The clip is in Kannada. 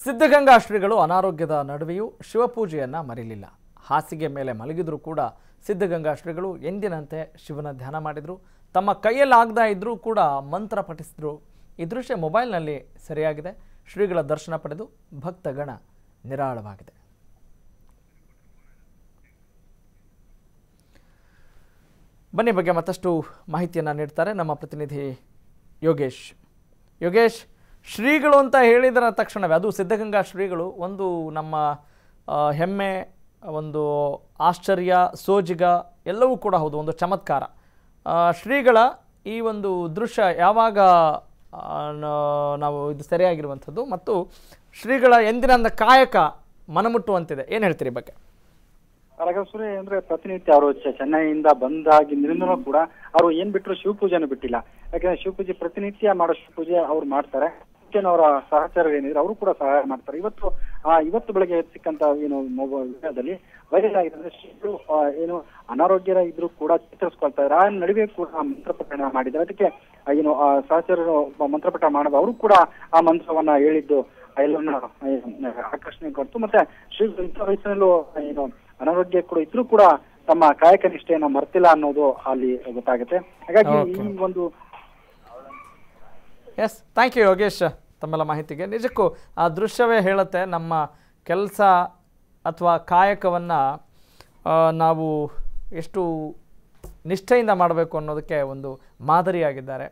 ಸಿದ್ಧಗಂಗಾ ಶ್ರೀಗಳು ಅನಾರೋಗ್ಯದ ನಡುವೆಯೂ ಶಿವಪೂಜೆಯನ್ನು ಮರೆಯಲಿಲ್ಲ. ಹಾಸಿಗೆ ಮೇಲೆ ಮಲಗಿದರೂ ಕೂಡ ಸಿದ್ಧಗಂಗಾ ಶ್ರೀಗಳು ಎಂದಿನಂತೆ ಶಿವನ ಧ್ಯಾನ ಮಾಡಿದರು. ತಮ್ಮ ಕೈಯಲ್ಲಾಗದೇ ಇದ್ದರೂ ಕೂಡ ಮಂತ್ರ ಪಠಿಸಿದ್ರು. ಈ ದೃಶ್ಯ ಮೊಬೈಲ್ನಲ್ಲಿ ಸರಿಯಾಗಿದೆ. ಶ್ರೀಗಳ ದರ್ಶನ ಪಡೆದು ಭಕ್ತಗಣ ನಿರಾಳವಾಗಿದೆ. ಬನ್ನಿ ಬಗ್ಗೆ ಮತ್ತಷ್ಟು ಮಾಹಿತಿಯನ್ನು ನೀಡ್ತಾರೆ ನಮ್ಮ ಪ್ರತಿನಿಧಿ ಯೋಗೇಶ್. ಯೋಗೇಶ್, ಶ್ರೀಗಳು ಅಂತ ಹೇಳಿದರ ತಕ್ಷಣವೇ ಅದು ಸಿದ್ಧಗಂಗಾ ಶ್ರೀಗಳು ಒಂದು ನಮ್ಮ ಹೆಮ್ಮೆ, ಒಂದು ಆಶ್ಚರ್ಯ, ಸೋಜಿಗ ಎಲ್ಲವೂ ಕೂಡ ಹೌದು, ಒಂದು ಚಮತ್ಕಾರ. ಶ್ರೀಗಳ ಈ ಒಂದು ದೃಶ್ಯ ಯಾವಾಗ ನಾವು ಇದು ಸರಿಯಾಗಿರುವಂಥದ್ದು ಮತ್ತು ಶ್ರೀಗಳ ಎಂದಿನ ಕಾಯಕ ಮನಮುಟ್ಟುವಂತಿದೆ, ಏನು ಹೇಳ್ತೀರಿ ಬಗ್ಗೆ? ರಾಘವೇಶ್ವರಿ ಅಂದ್ರೆ ಪ್ರತಿನಿತ್ಯ ಅವರು ಚೆನ್ನೈಯಿಂದ ಬಂದಾಗಿಂದಲೂ ಕೂಡ ಅವರು ಏನ್ ಬಿಟ್ಟರು ಶಿವಪೂಜೆನೂ ಬಿಟ್ಟಿಲ್ಲ. ಯಾಕಂದ್ರೆ ಶಿವಪೂಜೆ ಪ್ರತಿನಿತ್ಯ ಮಾಡೋ ಶಿವಪೂಜೆ ಅವ್ರು ಮಾಡ್ತಾರೆ. ಅವರ ಸಹಚರರು ಏನಿದ್ರೆ ಅವರು ಕೂಡ ಸಹಾಯ ಮಾಡ್ತಾರೆ. ಇವತ್ತು ಬೆಳಗ್ಗೆ ಸಿಕ್ಕಂತ ಏನು ವಿಡಿಯೋದಲ್ಲಿ ವೈರಲ್ ಆಗಿದೆ ಅಂದ್ರೆ ಶ್ರೀಗಳು ಏನು ಅನಾರೋಗ್ಯ ಇದ್ರು ಕೂಡ ಚೇತರಿಸ್ಕೊಳ್ತಾ ಇದ್ದಾರೆ. ಆ ನಡುವೆ ಕೂಡ ಮಂತ್ರಪಠಣ ಮಾಡಿದ್ದಾರೆ. ಅದಕ್ಕೆ ಏನು ಸಹಚರರು ಮಂತ್ರಪಠ ಮಾಡೋದು ಅವರು ಕೂಡ ಆ ಮಂತ್ರವನ್ನ ಹೇಳಿದ್ದು ಎಲ್ಲವನ್ನ ಆಕರ್ಷಣೆ ಕೊಡ್ತು. ಮತ್ತೆ ಶ್ರೀಗಳು ಇಂಥ ವಯಸ್ಸಿನಲ್ಲೂ ಏನು ಅನಾರೋಗ್ಯ ಕೂಡ ಇದ್ರೂ ಕೂಡ ತಮ್ಮ ಕಾಯಕ ನಿಷ್ಠೆಯನ್ನ ಮರ್ತಿಲ್ಲ ಅನ್ನೋದು ಅಲ್ಲಿ ಗೊತ್ತಾಗುತ್ತೆ. ಹಾಗಾಗಿ ಈ ಒಂದು ಎಸ್, ಥ್ಯಾಂಕ್ ಯು ಯೋಗೇಶ್ ತಮ್ಮೆಲ್ಲ ಮಾಹಿತಿಗೆ. ನಿಜಕ್ಕೂ ಆ ದೃಶ್ಯವೇ ಹೇಳುತ್ತೆ ನಮ್ಮ ಕೆಲಸ ಅಥವಾ ಕಾಯಕವನ್ನು ನಾವು ಎಷ್ಟು ನಿಷ್ಠೆಯಿಂದ ಮಾಡಬೇಕು ಅನ್ನೋದಕ್ಕೆ ಒಂದು ಮಾದರಿಯಾಗಿದ್ದಾರೆ.